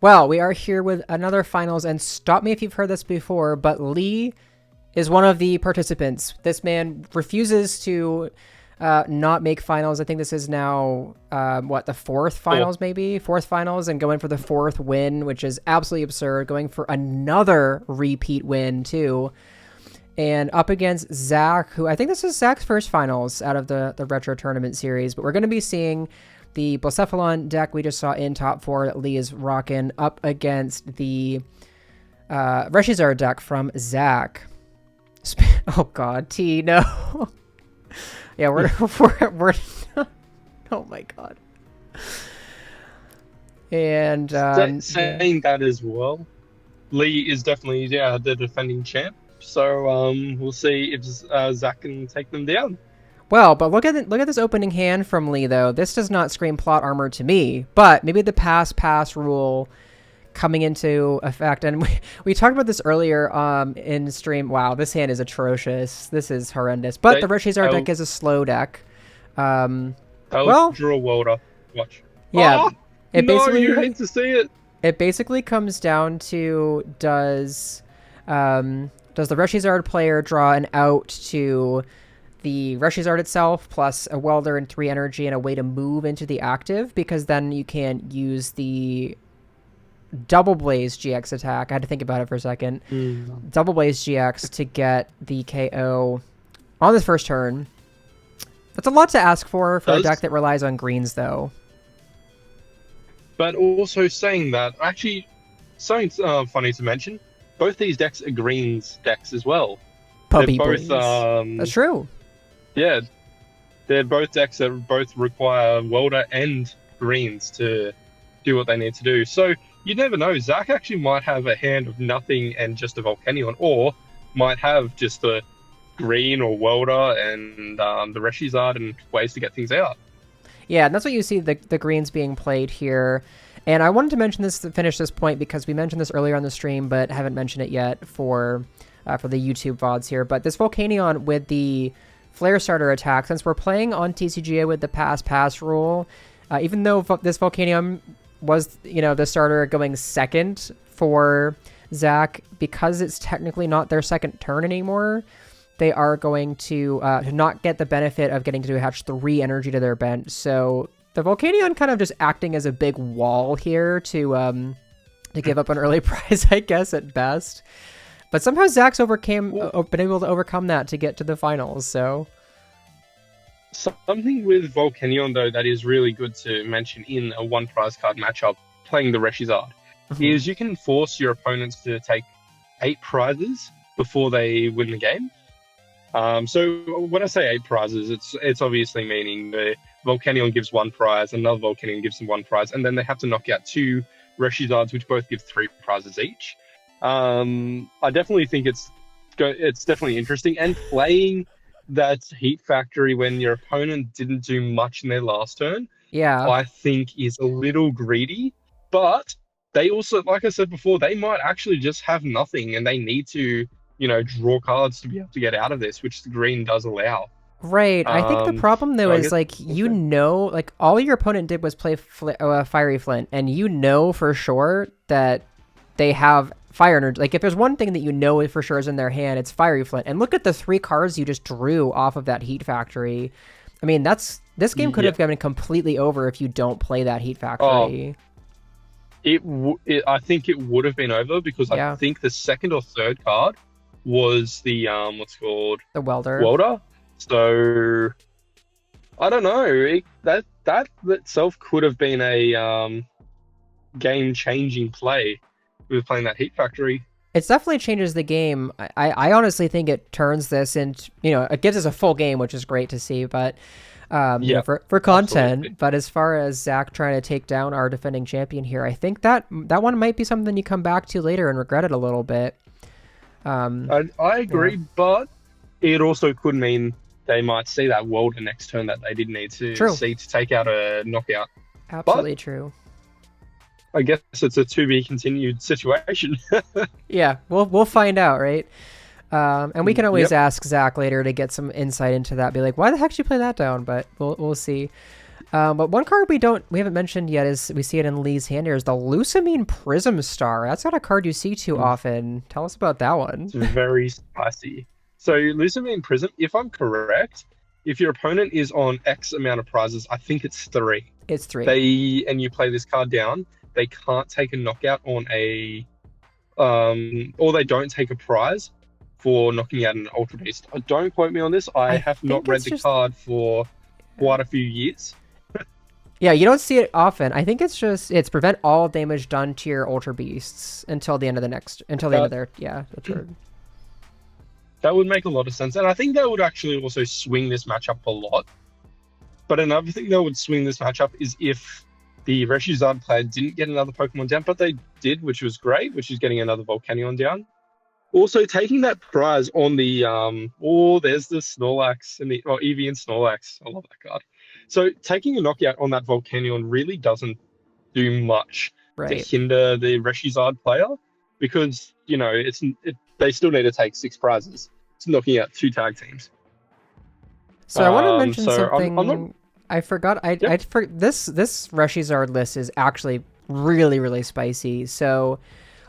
Well, we are here with another finals, and stop me if you've heard this before, but Lee is one of the participants. This man refuses to not make finals. I think this is now, the fourth finals, maybe? Fourth finals, and going for the fourth win, which is absolutely absurd. Going for another repeat win, too. And up against Zack, who I think this is Zack's first finals out of the Retro Tournament series, but we're going to be seeing the Blacephalon deck we just saw in top 4 that Lee is rocking up against the ReshiZard deck from Zack. Oh god, T, no. Yeah, we're oh my god. And saying that as well, Lee is definitely the defending champ. So we'll see if Zack can take them down. Well, but look at this opening hand from Lee, though. This does not scream plot armor to me, but maybe the pass rule coming into effect. And we talked about this earlier in stream. Wow, this hand is atrocious. This is horrendous. But the ReshiZard deck is a slow deck. Well, draw Welder. Watch. Yeah, You hate to see it. It basically comes down to does the ReshiZard player draw an out to the ReshiZard itself, plus a welder and 3 energy and a way to move into the active, because then you can use the Double Blaze GX attack. I had to think about it for a second. Double Blaze GX to get the KO on this first turn. That's a lot to ask for a deck that relies on greens, though. But also saying that, actually, something funny to mention, both these decks are greens decks as well. Puppy They're Blaze. That's true. Yeah, they're both decks that both require welder and greens to do what they need to do. So you never know. Zack actually might have a hand of nothing and just a Volcanion, or might have just a green or welder and the ReshiZard and ways to get things out. Yeah, and that's what you see the greens being played here. And I wanted to mention this to finish this point because we mentioned this earlier on the stream, but haven't mentioned it yet for the YouTube VODs here. But this Volcanion with the Flare Starter attack, since we're playing on TCGA with the pass rule, even though this Volcanion was, the starter going second for Zack, because it's technically not their second turn anymore, they are going to not get the benefit of getting to attach 3 energy to their bench. So the Volcanion kind of just acting as a big wall here to give up an early prize, I guess, at best. But somehow Zack's been able to overcome that to get to the finals, so... Something with Volcanion, though, that is really good to mention in a 1 prize card matchup, playing the ReshiZard, is you can force your opponents to take 8 prizes before they win the game. So when I say 8 prizes, it's obviously meaning the Volcanion gives 1 prize, another Volcanion gives them 1 prize, and then they have to knock out 2 ReshiZards, which both give 3 prizes each. I definitely think it's definitely interesting, and playing that Heat Factory when your opponent didn't do much in their last turn, I think is a little greedy. But they also, like I said before, they might actually just have nothing, and they need to, draw cards to be able to get out of this, which the green does allow. Right. I think the problem, though, is, all your opponent did was play Fiery Flint, and for sure that they have fire energy. Like, if there's one thing that for sure is in their hand, it's Fiery Flint. And look at the 3 cards you just drew off of that Heat Factory. I mean, this game could have been completely over if you don't play that Heat Factory. I think it would have been over because I think the second or third card was the the welder. So I don't know. That itself could have been a game-changing play with playing that Heat Factory. It definitely changes the game. I honestly think it turns this into, it gives us a full game, which is great to see, but for content. Absolutely. But as far as Zack trying to take down our defending champion here, I think that one might be something you come back to later and regret it a little bit. I agree, but it also could mean they might see that welder next turn that they didn't need to see to take out a knockout. Absolutely true. I guess it's a to be continued situation. Yeah, we'll find out, right? And we can always ask Zack later to get some insight into that. Be like, why the heck did you play that down? But we'll see. But one card we haven't mentioned yet is we see it in Lee's hand here is the Lucamine Prism Star. That's not a card you see too often. Tell us about that one. It's very spicy. So Lucamine Prism, if I'm correct, if your opponent is on X amount of prizes, I think it's 3. It's 3. And you play this card down, they can't take a knockout on a or they don't take a prize for knocking out an Ultra Beast. Don't quote me on this. I have not read the card for quite a few years. Yeah, you don't see it often. I think it's prevent all damage done to your Ultra Beasts until the end of their turn. That would make a lot of sense. And I think that would actually also swing this matchup a lot. But another thing that would swing this matchup is if the ReshiZard player didn't get another Pokemon down, but they did, which was great, which is getting another Volcanion down. Also, taking that prize on the there's the Snorlax and the Eevee and Snorlax. I love that card. So taking a knockout on that Volcanion really doesn't do much to hinder the ReshiZard player because they still need to take 6 prizes. It's knocking out 2 tag teams. So I want to mention something. I forgot. This ReshiZard list is actually really, really spicy. So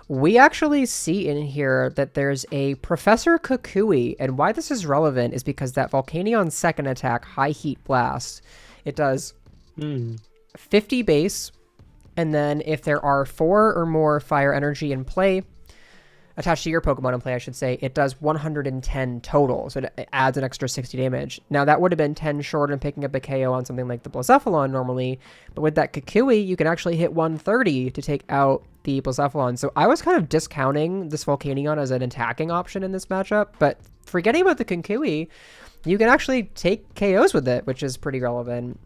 we actually see in here that there's a Professor Kukui, and why this is relevant is because that Volcanion's second attack, High Heat Blast, it does 50 base, and then if there are 4 or more fire energy in play, attached to your Pokemon in play, I should say, it does 110 total, so it adds an extra 60 damage. Now, that would have been 10 short in picking up a KO on something like the Blacephalon normally, but with that Kukui, you can actually hit 130 to take out the Blacephalon. So I was kind of discounting this Volcanion as an attacking option in this matchup, but forgetting about the Kukui, you can actually take KOs with it, which is pretty relevant.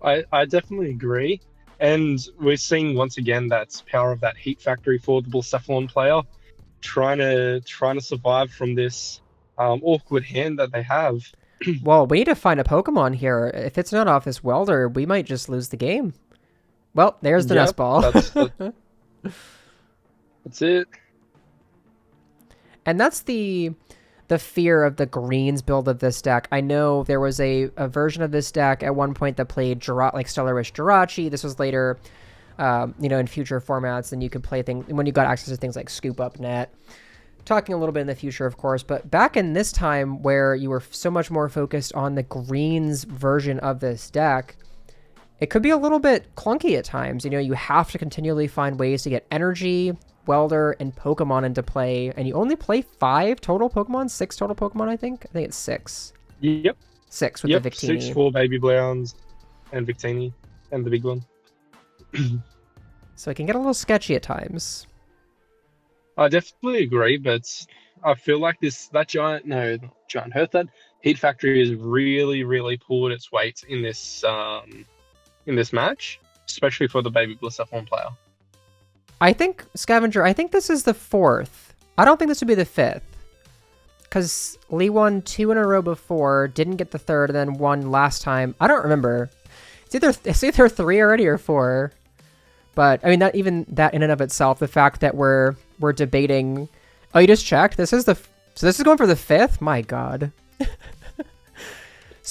I definitely agree. And we're seeing once again that power of that heat factory for the Blacephalon player, trying to survive from this awkward hand that they have. Well, we need to find a Pokemon here. If it's not off this Welder, we might just lose the game. Well, there's the Nest Ball. That's it. And that's the fear of the greens build of this deck. I know there was a version of this deck at one point that played like Stellar Wish Jirachi. This was later, in future formats, and you could play things when you got access to things like Scoop Up Net. Talking a little bit in the future, of course, but back in this time where you were so much more focused on the greens version of this deck, it could be a little bit clunky at times. You have to continually find ways to get energy, Welder, and Pokemon into play, and you only play 5 total Pokemon, 6 total Pokemon, I think it's 6. Yep. 6 with the Victini. 6 for Baby Browns and Victini and the big one. So it can get a little sketchy at times. I definitely agree, but I feel like that Hearthad Heat Factory has really, really pulled its weight in this match, especially for the Baby Blacephalon player. I think, Scavenger, this is the 4th. I don't think this would be the 5th. Because Lee won 2 in a row before, didn't get the 3rd, and then won last time. I don't remember. It's either 3 already or 4. But, I mean, that in and of itself, the fact that we're debating... Oh, you just checked? So this is going for the 5th? My god.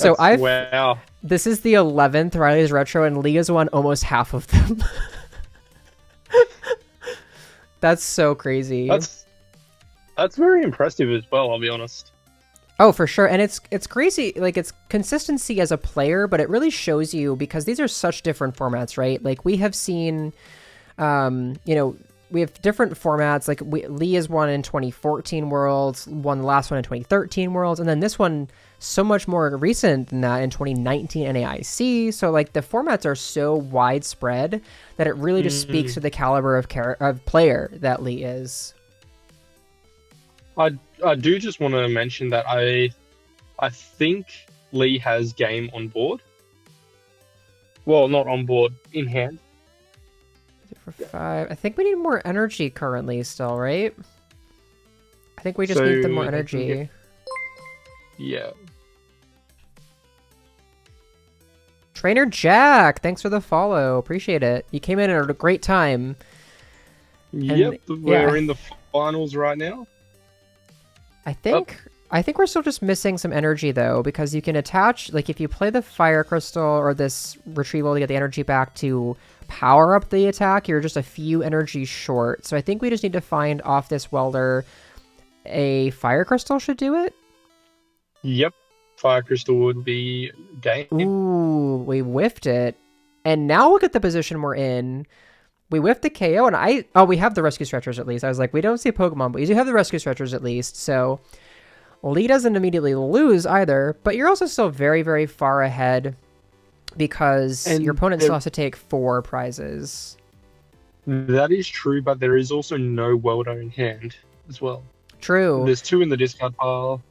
Wow. This is the 11th Riley's Retro, and Lee has won almost half of them. That's so crazy. That's very impressive as well, I'll be honest. Oh, for sure. And it's crazy. Like, it's consistency as a player, but it really shows you because these are such different formats, right? Like, we have seen, we have different formats. Like, Lee has won in 2014 Worlds, won the last one in 2013 Worlds, and then this one so much more recent than that in 2019 NAIC. So, like, the formats are so widespread that it really just speaks to the caliber of player that Lee is. I do just want to mention that I think Lee has game on board. Well, not on board, in hand. For 5. I think we need more energy currently still, right? I think we just need the more energy. Yeah. Trainer Jack, thanks for the follow. Appreciate it. You came in at a great time. Yep, we're in the finals right now. I think I think we're still just missing some energy though, because you can attach, like if you play the fire crystal or this retrieval to get the energy back to power up the attack, you're just a few energy short. So I think we just need to find off this welder a fire crystal should do it. Yep. Fire crystal would be game. Ooh, we whiffed it. And now look at the position we're in. We whiffed the KO and we have the rescue stretchers at least. I was like, we don't see a Pokemon, but we do have the rescue stretchers at least. So Lee doesn't immediately lose either, but you're also still very, very far ahead because your opponent still has to take 4 prizes. That is true, but there is also no welder in hand as well. True. There's 2 in the discard pile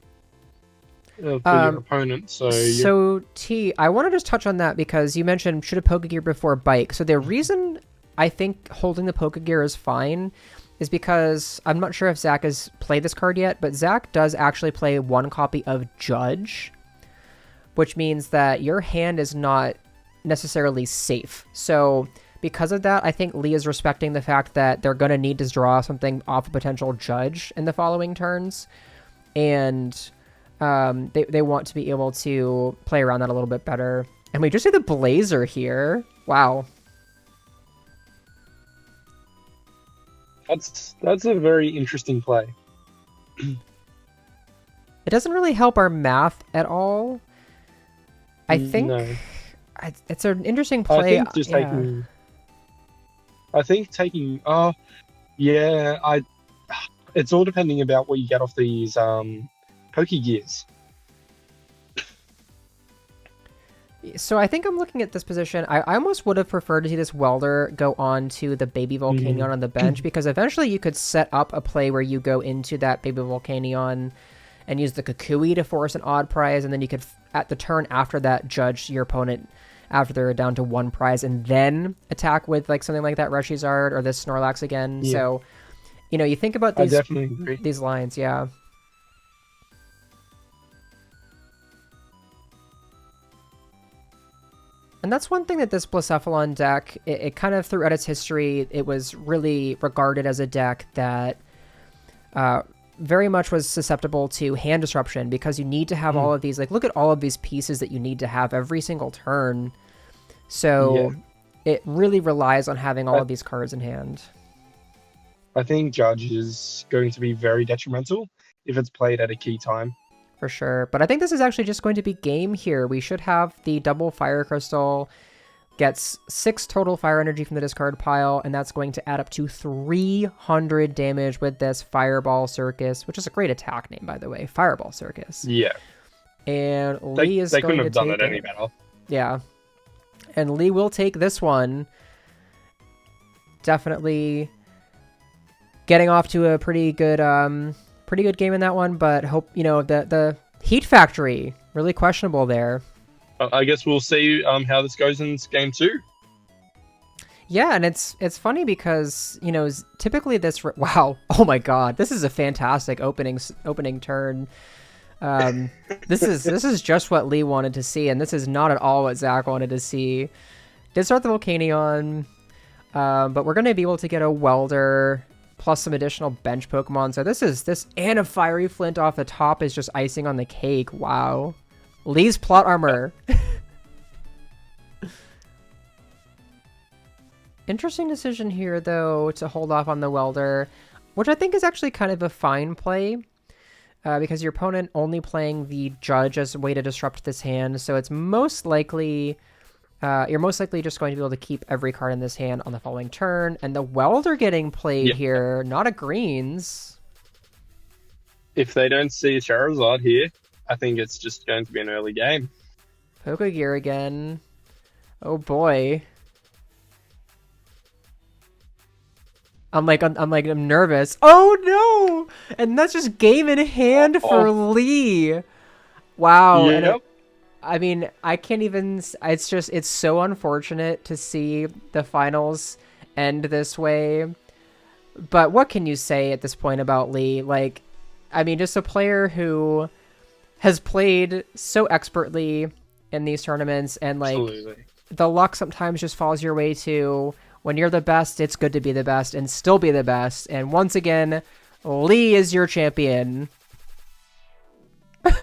for your opponent. So T, I want to just touch on that because you mentioned should have Pokegear before Bike. So the reason I think holding the Pokegear is fine is because I'm not sure if Zack has played this card yet, but Zack does actually play 1 copy of Judge, which means that your hand is not necessarily safe. So because of that, I think Lee is respecting the fact that they're going to need to draw something off a potential Judge in the following turns, and they want to be able to play around that a little bit better. And we just see the Blazer here. Wow. That's a very interesting play. It doesn't really help our math at all. I think it's an interesting play. I think just taking. I think taking. It's all depending about what you get off these Pokegears. So I think I'm looking at this position. I almost would have preferred to see this welder go on to the baby Volcanion on the bench, because eventually you could set up a play where you go into that baby Volcanion and use the Kukui to force an odd prize, and then you could, at the turn after that, judge your opponent after they're down to 1 prize, and then attack with like something like that ReshiZard or this Snorlax again. Yeah. So, you think about these lines, yeah. And that's one thing that this Blacephalon deck, it kind of throughout its history, it was really regarded as a deck that very much was susceptible to hand disruption, because you need to have all of these, like, look at all of these pieces that you need to have every single turn. So it really relies on having all of these cards in hand. I think Judge is going to be very detrimental if it's played at a key time. For sure. But I think this is actually just going to be game here. We should have the double fire crystal, gets 6 total fire energy from the discard pile, and that's going to add up to 300 damage with this Fireball Circus, which is a great attack name, by the way. Fireball Circus. Yeah. And Lee is going to take it. They couldn't have done it any better. Yeah. And Lee will take this one. Definitely getting off to a pretty good game in that one, but hope, the Heat Factory, really questionable there. I guess we'll see how this goes in game 2. Yeah, and it's funny because, typically this... Wow. Oh my god. This is a fantastic opening turn. This is just what Lee wanted to see, and this is not at all what Zack wanted to see. Did start the Volcanion, but we're going to be able to get a Welder plus some additional bench Pokemon. So this and a Fiery Flint off the top is just icing on the cake. Wow. Lee's plot armor. Interesting decision here, though, to hold off on the Welder, which I think is actually kind of a fine play, because your opponent only playing the Judge as a way to disrupt this hand, so it's most likely... you're most likely just going to be able to keep every card in this hand on the following turn, and the Welder getting played here, not a Greens. If they don't see a Charizard here, I think it's just going to be an early game. Pokegear again. Oh boy. I'm nervous. Oh no! And that's just game in hand for Lee. Wow. Yep. I mean, I can't even... It's so unfortunate to see the finals end this way. But what can you say at this point about Lee? Like, I mean, just a player who has played so expertly in these tournaments, and, like, absolutely, the luck sometimes just falls your way too. When you're the best, it's good to be the best and still be the best. And once again, Lee is your champion.